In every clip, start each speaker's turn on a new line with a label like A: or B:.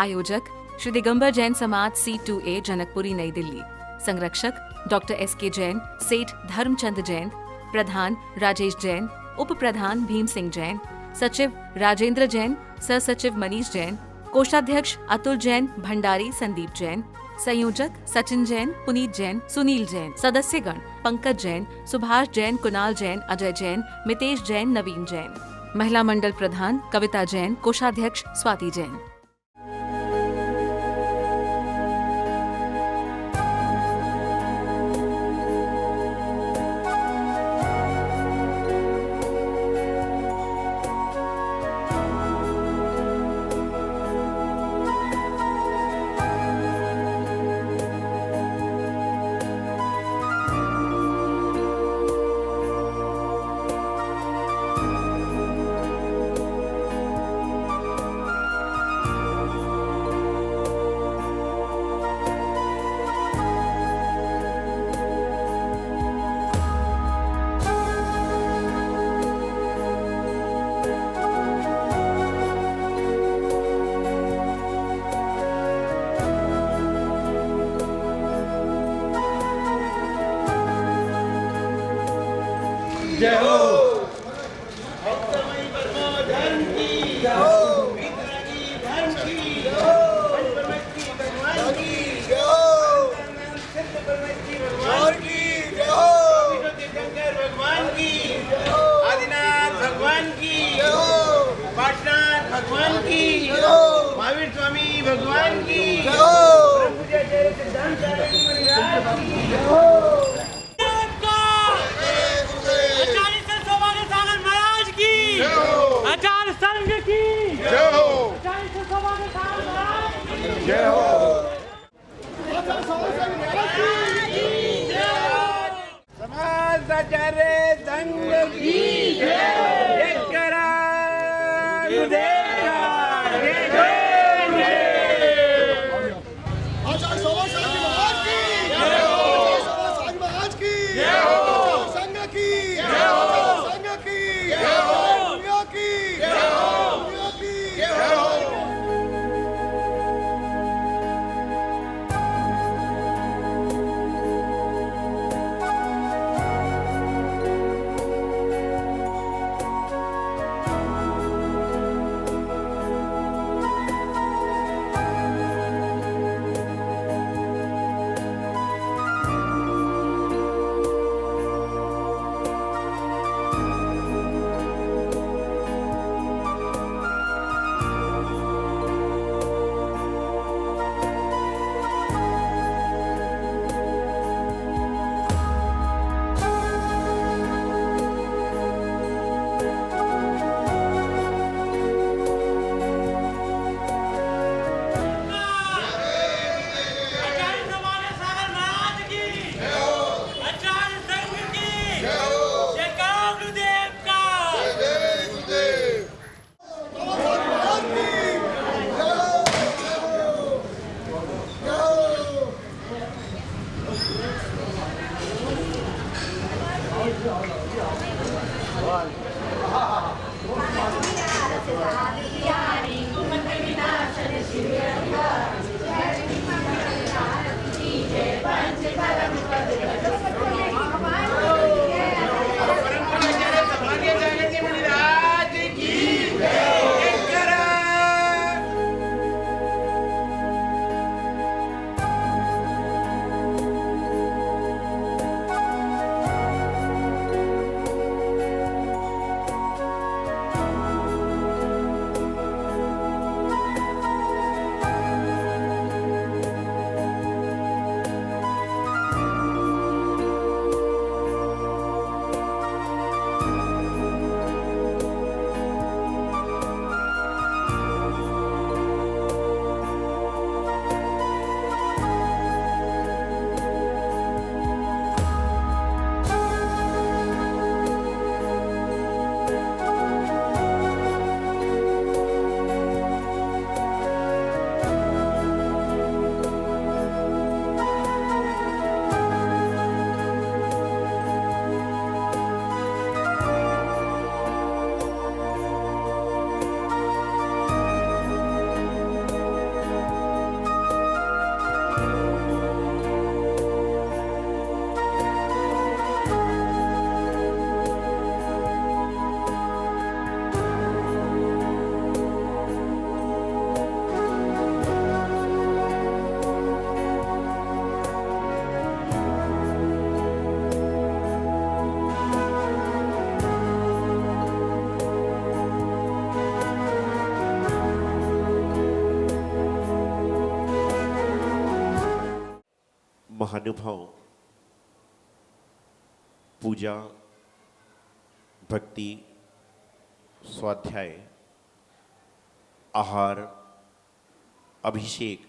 A: आयोजक श्री दिगंबर जैन समाज C2A जनकपुरी नई दिल्ली। संरक्षक डॉक्टर SK जैन, सेठ धर्मचंद जैन, प्रधान राजेश जैन, उप प्रधान भीम सिंह जैन, सचिव राजेंद्र जैन, सह सचिव मनीष जैन, कोषाध्यक्ष अतुल जैन, भंडारी संदीप जैन, संयोजक सचिन जैन, पुनीत जैन, सुनील जैन, सदस्यगण पंकज जैन, सुभाष जैन, कुणाल जैन, अजय जैन, मितेश जैन, नवीन जैन। महिला मंडल प्रधान कविता जैन, कोषाध्यक्ष स्वाति जैन।
B: जय हो भक्तमयी परमो धर्म की जय हो वितरणी धर्म की जय हो परमेश्वरी भगवान की जय हो सिद्ध परमेश्वरी भगवान की जय हो विष्णु शंकर भगवान की जय हो आदिनाथ भगवान की जय हो पाटनाथ भगवान की जय हो महावीर स्वामी भगवान की जय हो पूज्य जय सिद्धांताचार्य महाराज की जय हो
C: आचार्य संघ की
B: जय हो
C: आचार्य सभा के साथ
B: जय हो समाज आचार्य संघ की जय करा
D: आचार्य समाज की जय हो समाज की जय हो संघ की जय हो संघ की जय हो
E: महानुभाव पूजा, भक्ति, स्वाध्याय, आहार, अभिषेक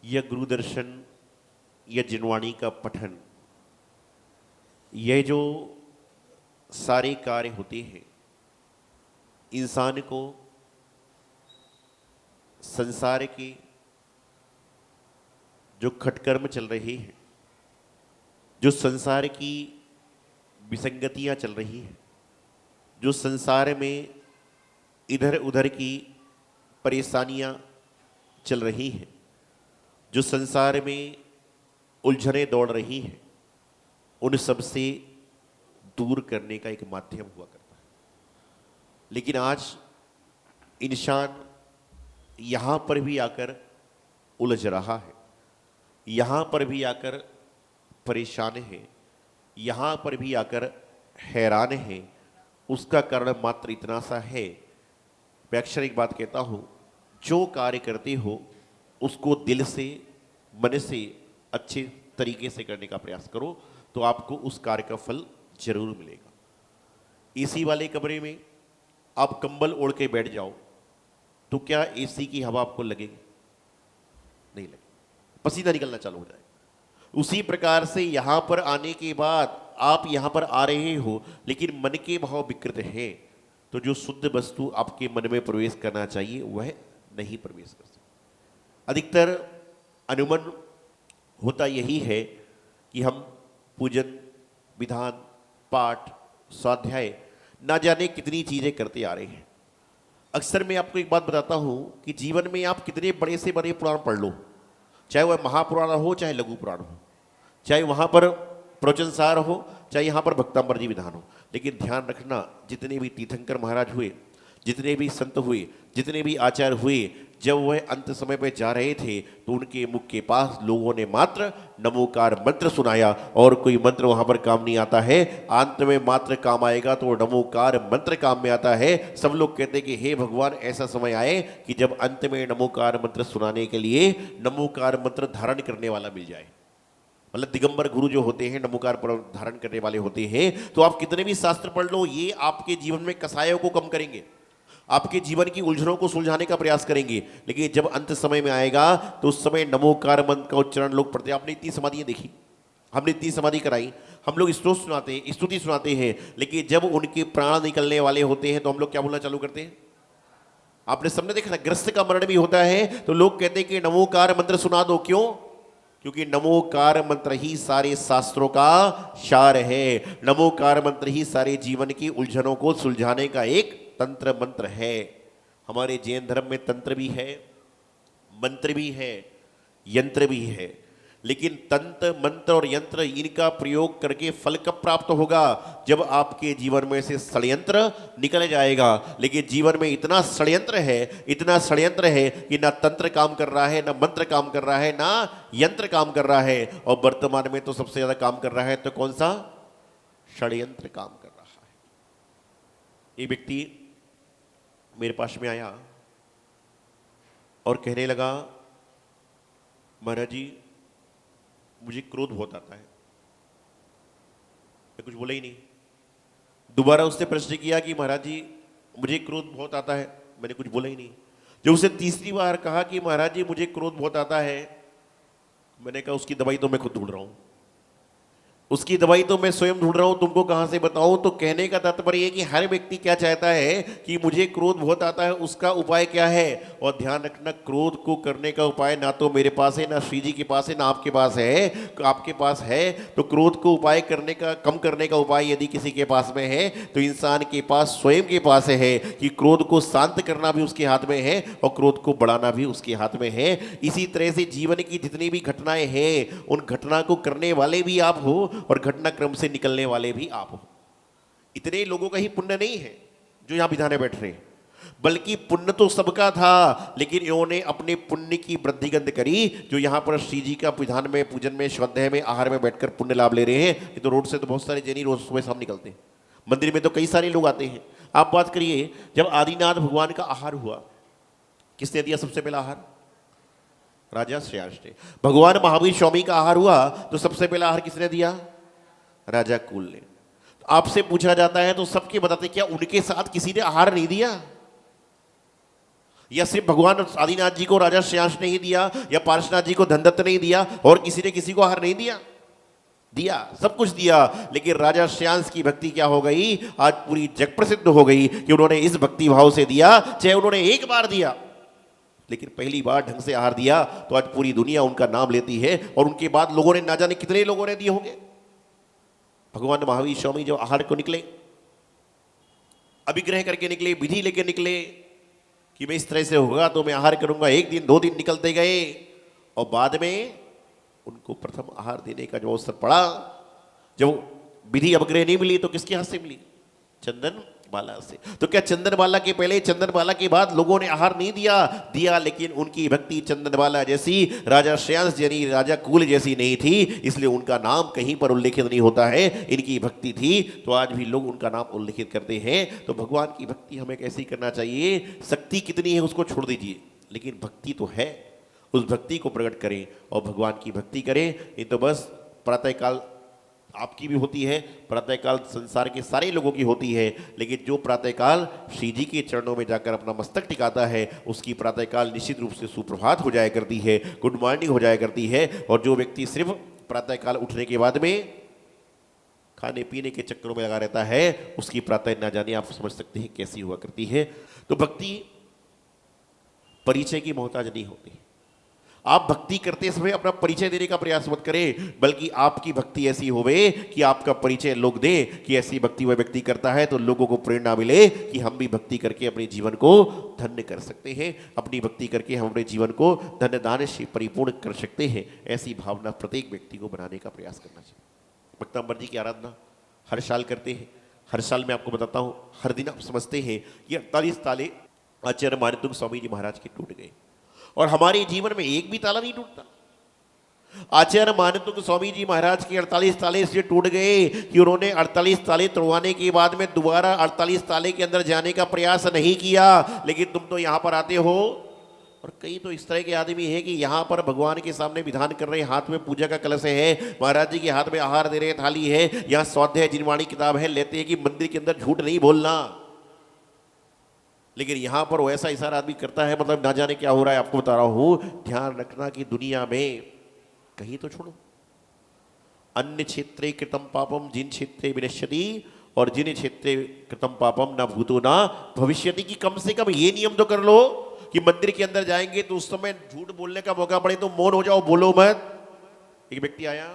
E: या गुरुदर्शन या जिनवाणी का पठन, यह जो सारे कार्य होते हैं इंसान को संसार के जो खटकर्म चल रहे हैं, जो संसार की विसंगतियां चल रही हैं, जो संसार में इधर उधर की परेशानियां चल रही हैं, जो संसार में उलझने दौड़ रही हैं, उन सब से दूर करने का एक माध्यम हुआ करता है। लेकिन आज इंसान यहाँ पर भी आकर उलझ रहा है, यहाँ पर भी आकर परेशान है, यहाँ पर भी आकर हैरान है। उसका कारण मात्र इतना सा है, मैं अक्सर एक बात कहता हूँ, जो कार्य करते हो उसको दिल से, मन से, अच्छे तरीके से करने का प्रयास करो तो आपको उस कार्य का फल जरूर मिलेगा। एसी वाले कमरे में आप कंबल ओढ़ के बैठ जाओ तो क्या एसी की हवा आपको लगेगी? नहीं लगेगी, पसीना निकलना चालू हो जाएगा। उसी प्रकार से यहाँ पर आने के बाद आप यहाँ पर आ रहे हो लेकिन मन के भाव विकृत है, तो जो शुद्ध वस्तु आपके मन में प्रवेश करना चाहिए वह नहीं प्रवेश कर सकती। अधिकतर अनुमान होता यही है कि हम पूजन, विधान, पाठ, स्वाध्याय ना जाने कितनी चीज़ें करते आ रहे हैं। अक्सर मैं आपको एक बात बताता हूँ कि जीवन में आप कितने बड़े से बड़े पुराण पढ़ लो, चाहे वह महापुराण हो चाहे लघु पुराण हो, चाहे वहाँ पर प्रवचनसार हो चाहे यहाँ पर भक्तामृत विधान हो, लेकिन ध्यान रखना जितने भी तीर्थंकर महाराज हुए, जितने भी संत हुए, जितने भी आचार्य हुए, जब वह अंत समय पर जा रहे थे तो उनके मुख के पास लोगों ने मात्र नमोकार मंत्र सुनाया और कोई मंत्र वहां पर काम नहीं आता है। अंत में मात्र काम आएगा तो नमोकार मंत्र काम में आता है। सब लोग कहते कि हे भगवान, ऐसा समय आए कि जब अंत में नमोकार मंत्र सुनाने के लिए नमोकार मंत्र धारण करने वाला मिल जाए। मतलब दिगंबर गुरु जो होते हैं, नमोकार धारण करने वाले होते हैं। तो आप कितने भी शास्त्र पढ़ लो, ये आपके जीवन में कसायों को कम करेंगे, आपके जीवन की उलझनों को सुलझाने का प्रयास करेंगे। लेकिन जब अंत समय में आएगा तो उस समय नमोकार मंत्र का उच्चारण लोग पढ़ते हैं। आपने इतनी समाधियां देखी, हमने इतनी समाधि कराई, हम लोग स्तोत्र सुनाते हैं, स्तुति सुनाते हैं, लेकिन जब उनके प्राण निकलने वाले होते हैं तो हम लोग क्या बोलना चालू करते हैं? आपने सबने देखा ना, ग्रस्त का मरण भी होता है तो लोग कहते हैं कि नमोकार मंत्र सुना दो। क्यों? क्योंकि नमोकार मंत्र ही सारे शास्त्रों का सार है। नमोकार मंत्र ही सारे जीवन की उलझनों को सुलझाने का एक तंत्र मंत्र है। हमारे जैन धर्म में तंत्र भी है, मंत्र भी है, यंत्र भी है, लेकिन तंत्र, मंत्र और यंत्र इनका प्रयोग करके फल कब प्राप्त होगा? जब आपके जीवन में से षड्यंत्र निकल जाएगा। लेकिन जीवन में इतना षड्यंत्र है, इतना षड्यंत्र है कि ना तंत्र काम कर रहा है, ना मंत्र काम कर रहा है, ना यंत्र काम कर रहा है। और वर्तमान में तो सबसे ज्यादा काम कर रहा है तो कौन सा? षड्यंत्र काम कर रहा है। एक व्यक्ति मेरे पास में आया और कहने लगा, महाराज जी मुझे क्रोध बहुत आता है। मैं कुछ बोला ही नहीं। दोबारा उसने प्रश्न किया कि महाराज जी मुझे क्रोध बहुत आता है। मैंने कुछ बोला ही नहीं। जब उसे तीसरी बार कहा कि महाराज जी मुझे क्रोध बहुत आता है, मैंने कहा उसकी दवाई तो मैं खुद ढूंढ रहा हूं, उसकी दवाई तो मैं स्वयं ढूंढ रहा हूं, तुमको कहां से बताऊं। तो कहने का तात्पर्य है कि हर व्यक्ति क्या चाहता है कि मुझे क्रोध बहुत आता है, उसका उपाय क्या है? और ध्यान रखना, क्रोध को करने का उपाय ना तो मेरे पास है, ना श्री जी के पास है, ना आपके पास है। आपके पास है तो क्रोध को उपाय करने का, कम करने का उपाय यदि किसी के पास में है तो इंसान के पास, स्वयं के पास है कि क्रोध को शांत करना भी उसके हाथ में है और क्रोध को बढ़ाना भी उसके हाथ में है। इसी तरह से जीवन की जितनी भी घटनाएं हैं, उन घटना को करने वाले भी आप हो और घटनाक्रम से निकलने वाले भी आप हो। इतने लोगों का ही पुण्य नहीं है जो यहां विधाने बैठ रहे हैं, बल्कि पुण्य तो सबका था, लेकिन इन्होंने अपने पुण्य की वृद्धिगंध करी। जो यहां पर श्री जी का विधान में, पूजन में, स्वाध्याय में, आहार में बैठकर पुण्य लाभ ले रहे हैं। ये तो रोड से तो बहुत सारे जैनी रोज सुबह शाम निकलते हैं, मंदिर में तो कई सारे लोग आते हैं। आप बात करिए, जब आदिनाथ भगवान का आहार हुआ, किसने दिया सबसे पहला आहार? राजा श्रेयांश ने। भगवान महावीर स्वामी का आहार हुआ तो सबसे पहला आहार किसने दिया? राजा कुल ने। तो आपसे पूछा जाता है तो सबके बताते क्या उनके साथ किसी ने आहार नहीं दिया? या सिर्फ भगवान आदिनाथ जी को राजा श्रेयांश ने ही दिया, या पार्श्वनाथ जी को धनदत्त ने ही दिया, और किसी ने किसी को आहार नहीं दिया? दिया, सब कुछ दिया। लेकिन राजा श्रेयांश की भक्ति क्या हो गई? आज पूरी जग प्रसिद्ध हो गई कि उन्होंने इस भक्ति भाव से दिया, चाहे उन्होंने एक बार दिया, लेकिन पहली बार ढंग से आहार दिया तो आज पूरी दुनिया उनका नाम लेती है। और उनके बाद लोगों ने, ना जाने कितने लोगों ने दिए होंगे। भगवान महावीर स्वामी जो आहार को निकले, अभिग्रह करके निकले, विधि लेके निकले कि मैं इस तरह से होगा तो मैं आहार करूंगा, एक दिन 2 दिन निकलते गए, और बाद में उनको प्रथम आहार देने का जो अवसर पड़ा, जब विधि अभिग्रह नहीं मिली तो किसके हाथ से मिली? चंदन बाला से। तो क्या चंदन बाला के पहले, चंदन बाला के बाद लोगों ने आहार नहीं दिया? दिया, लेकिन उनकी भक्ति चंदन बाला जैसी, राजा श्रेयांश यानी राजा कुल जैसी नहीं थी, इसलिए उनका नाम कहीं पर उल्लेखित नहीं होता है। इनकी भक्ति थी तो आज भी लोग उनका नाम उल्लेखित करते हैं। तो भगवान की भक्ति हमें कैसी करना चाहिए? शक्ति कितनी है उसको छोड़ दीजिए, लेकिन भक्ति तो है, उस भक्ति को प्रकट करें और भगवान की भक्ति करें। ये तो बस प्रातःकाल आपकी भी होती है, प्रातःकाल संसार के सारे लोगों की होती है, लेकिन जो प्रातःकाल श्री जी के चरणों में जाकर अपना मस्तक टिकाता है उसकी प्रातःकाल निश्चित रूप से सुप्रभात हो जाया करती है, गुड मॉर्निंग हो जाया करती है। और जो व्यक्ति सिर्फ प्रातःकाल उठने के बाद में खाने पीने के चक्करों में लगा रहता है, उसकी प्रातः ना जाने आप समझ सकते हैं कैसी हुआ करती है। तो भक्ति परिचय की मोहताज नहीं होती। आप भक्ति करते समय अपना परिचय देने का प्रयास मत करें, बल्कि आपकी भक्ति ऐसी होवे कि आपका परिचय लोग दें कि ऐसी भक्ति वह व्यक्ति करता है, तो लोगों को प्रेरणा मिले कि हम भी भक्ति करके अपने जीवन को धन्य कर सकते हैं, अपनी भक्ति करके हम अपने जीवन को धन्य दान से परिपूर्ण कर सकते हैं। ऐसी भावना प्रत्येक व्यक्ति को बनाने का प्रयास करना चाहिए। भक्तांबर जी की आराधना हर साल करते हैं। हर साल मैं आपको बताता हूँ, हर दिन आप समझते हैं कि 48 ताले आचार्य मानतुंग स्वामी जी महाराज के टूट गए, और हमारे जीवन में एक भी ताला नहीं टूटता। आचार्य मानतुंग स्वामी जी महाराज के 48 ताले इसलिए टूट गए कि उन्होंने 48 ताले तोड़वाने के बाद में दोबारा 48 ताले के अंदर जाने का प्रयास नहीं किया। लेकिन तुम तो यहाँ पर आते हो, और कई तो इस तरह के आदमी है कि यहाँ पर भगवान के सामने विधान कर रहे, हाथ में पूजा का कलश है, महाराज जी के हाथ में आहार दे रहे, थाली है, यहाँ स्वाध्याय जिनवाणी किताब है, लेते हैं कि मंदिर के अंदर झूठ नहीं बोलना। लेकिन यहाँ पर वो ऐसा इशारा आदमी करता है, मतलब ना जाने क्या हो रहा है। आपको बता रहा हूँ, ध्यान रखना कि दुनिया में कहीं तो छोड़ो, अन्य क्षेत्रे कृतम पापम जिन क्षेत्रे विनश्यति, और जिन क्षेत्रे कृतम पापम न भूतो न भविष्यति, की कम से कम ये नियम तो कर लो कि मंदिर के अंदर जाएंगे तो उस समय झूठ बोलने का मौका पड़े तो मौन हो जाओ, बोलो मत। एक व्यक्ति आया,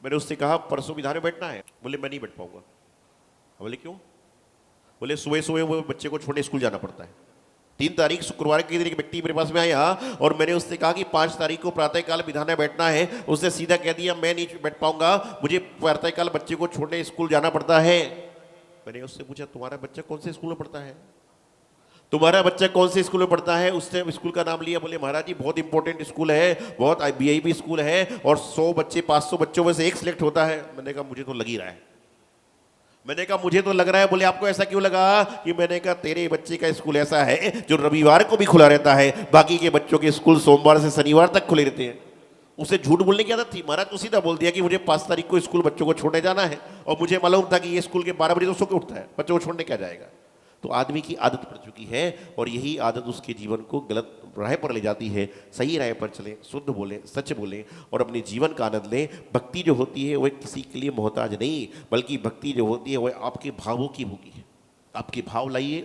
E: मैंने उससे कहा परसों विधान में बैठना है, बोले मैं नहीं बैठ पाऊंगा। बोले क्यों? बोले सुबह सुबह वो बच्चे को छोड़ने स्कूल जाना पड़ता है। 3 तारीख शुक्रवार के दिन एक व्यक्ति मेरे पास में आया और मैंने उससे कहा कि 5 तारीख को प्रातःकाल विधान में बैठना है। उसने सीधा कह दिया मैं नहीं बैठ पाऊंगा, मुझे प्रातःकाल बच्चे को छोड़ने स्कूल जाना पड़ता है। मैंने उससे पूछा तुम्हारा बच्चा कौन से स्कूल में पढ़ता है? तुम्हारा बच्चा कौन से स्कूल में पढ़ता है? उसने स्कूल का नाम लिया। बोले महाराज जी बहुत इंपॉर्टेंट स्कूल है, बहुत VIP स्कूल है, और 100 बच्चे 500 बच्चों में से एक सिलेक्ट होता है। मैंने कहा मुझे तो लग ही रहा है। मैंने कहा मुझे तो लग रहा है। बोले आपको ऐसा क्यों लगा? कि मैंने कहा तेरे बच्चे का स्कूल ऐसा है जो रविवार को भी खुला रहता है, बाकी के बच्चों के स्कूल सोमवार से शनिवार तक खुले रहते हैं। उसे झूठ बोलने की आदत थी। महाराज तो सीधा बोल दिया कि मुझे 5 तारीख को स्कूल बच्चों को छोड़ने जाना है, और मुझे मालूम था कि ये स्कूल के 12 बजे तो सो के उठता है, बच्चों को छोड़ने क्या जाएगा। तो आदमी की आदत पड़ चुकी है, और यही आदत उसके जीवन को गलत राह पर ले जाती है। सही राह पर चलें, शुद्ध बोलें, सच बोलें, और अपने जीवन का आनंद लें। भक्ति जो होती है वह किसी के लिए मोहताज नहीं, बल्कि भक्ति जो होती है वह आपके भावों की होगी है। आपके भाव लाइए,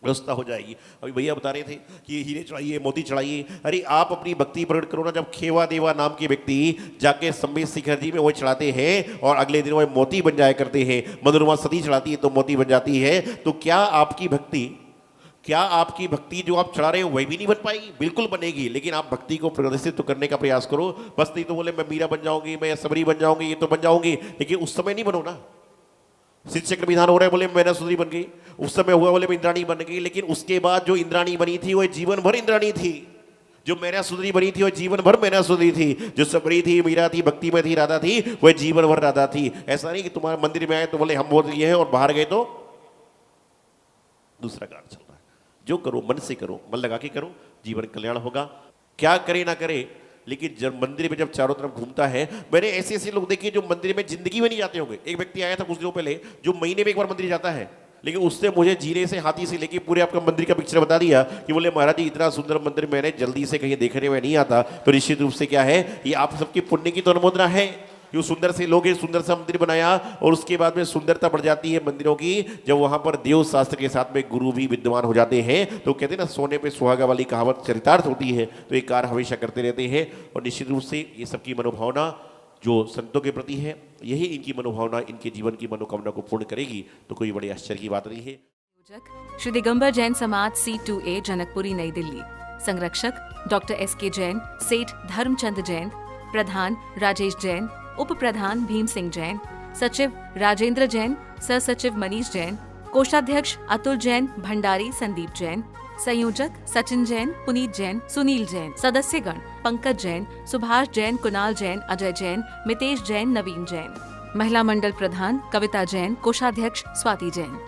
E: व्यवस्था हो जाएगी। अभी भैया बता रहे थे कि हीरे चढ़ाइए, मोती चढ़ाइए। अरे आप अपनी भक्ति प्रकट करो ना। जब खेवा देवा नाम के व्यक्ति जाके संबित शिखर जी में वो चढ़ाते हैं और अगले दिन वो मोती बन जाया करते हैं, मनोरमा सती चढ़ाती है तो मोती बन जाती है, तो क्या आपकी भक्ति जो आप चढ़ा रहे हो वही भी नहीं बन पाएगी? बिल्कुल बनेगी, लेकिन आप भक्ति को प्रदर्शित तो करने का प्रयास करो। बस नहीं तो बोले मैं मीरा बन जाऊंगी, मैं सबरी बन जाऊंगी, ये तो बन जाऊंगी, लेकिन उस समय नहीं बनो ना। शिवचक्र विधान हो रहा है, बोले मैना सुंदरी बन गई। उस समय हुआ बोले मैं इंद्राणी बन गई, लेकिन उसके बाद जो इंद्राणी बनी थी वह जीवन भर इंद्राणी थी। जो मैना सुंदरी बनी थी वह जीवन भर मैना सुंदरी थी। जो सबरी थी, मीरा थी, भक्ति में थी, राधा थी, वह जीवन भर राधा थी। ऐसा नहीं कि तुम्हारे मंदिर में आए तो बोले हम बोल ये है और बाहर गए तो दूसरा काम चल रहा है। जो करो मन से करो, मन लगा के करो, जीवन कल्याण होगा। क्या करे ना करे, लेकिन जब मंदिर में जब चारों तरफ घूमता है, मैंने ऐसे ऐसे लोग देखे जो मंदिर में जिंदगी में नहीं जाते होंगे। एक व्यक्ति आया था कुछ दिनों पहले जो महीने में एक बार मंदिर जाता है, लेकिन उसने मुझे जीने से हाथी से लेके पूरे आपका मंदिर का पिक्चर बता दिया कि बोले महाराज जी इतना सुंदर मंदिर मैंने जल्दी से कहीं देखने में नहीं आता। तो निश्चित रूप से क्या है, ये आप सबकी पुण्य की तो अनुमोदना है। जो सुंदर से लोग हैं, सुंदर सा मंदिर बनाया, और उसके बाद में सुंदरता बढ़ जाती है मंदिरों की जब वहां पर देव शास्त्र के साथ में गुरु भी विद्यमान हो जाते हैं। तो कहते हैं ना, सोने पे सुहागा वाली कहावत चरितार्थ होती है। तो ये कार्य हमेशा करते रहते हैं, और निश्चित रूप से ये सबकी मनोभावना जो संतों के प्रति है, यही इनकी मनोभावना इनके जीवन की मनोकामना को पूर्ण करेगी। तो कोई बड़ी आश्चर्य की बात नहीं है।
A: श्री दिगंबर जैन समाज C2A जनकपुरी नई दिल्ली। संरक्षक डॉक्टर SK जैन, सेठ धर्मचंद जैन, प्रधान राजेश जैन, उप प्रधान भीम सिंह जैन, सचिव राजेंद्र जैन, सह सचिव मनीष जैन, कोषाध्यक्ष अतुल जैन, भंडारी संदीप जैन, संयोजक सचिन जैन, पुनीत जैन, सुनील जैन, सदस्यगण पंकज जैन, सुभाष जैन, कुणाल जैन, अजय जैन, मितेश जैन, नवीन जैन। महिला मंडल प्रधान कविता जैन, कोषाध्यक्ष स्वाति जैन।